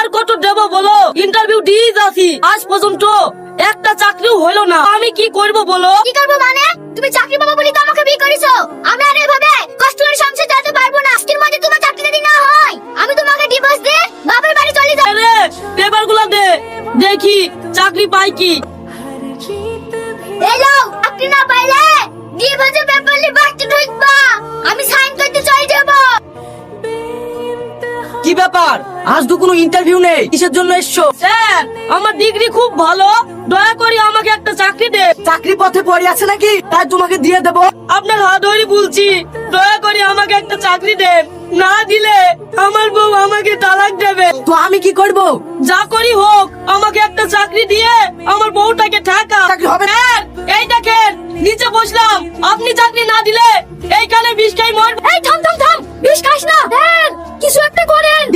আর কত দেবো বলো? ইন্টারভিউ দিয়ে যাচ্ছি, আজ পর্যন্ত একটা চাকরিও হলো না। আমি কি করব বলো? কি করবো মানে? তুমি চাকরি পাবো বলি তো আমাকে বিয়ে করেছো। আমরা আর এভাবে কষ্ট করে সংসার চালাতে পারবো না। আজকের মধ্যে তোমার চাকরি যদি না হয় আমি তোমাকে ডিভোর্স দিয়ে বাপের বাড়ি চলে যাব। আরে পেপার গুলা দে, দেখি চাকরি পাই কি। এই নাও, চাকরি না পাইলে ডিভোর্সের পেপার নিয়ে বাড়িতে ঢুকবা, আমি সাইন করতে চলে যাব। কি ব্যাপার, আজ তো কোনো ইন্টারভিউ নেই, কিসের জন্য এসছো? স্যার আমার ডিগ্রি খুব ভালো, দয়া করে আমাকে একটা চাকরি দে। চাকরি পথে পড়ে আছে নাকি, তাই তোমাকে দিয়ে দেবো? আপনার হাত ধরে বলছি, দয়া করে আমাকে একটা চাকরি দেন, না দিলে আমার বউ আমাকে তালাক দেবে। তো আমি কি করব? যা করি হোক, আমাকে একটা চাকরি দিয়ে আমার বউটাকে ঠেকা। চাকরি হবে না। স্যার, এই দেখেন নিচে বসলাম, আপনি চাকরি না দিলে এইখানে বিষ খাই মরবো। এই থাম থাম থাম, বিষ খাস না। স্যার কিছু একটা করেন।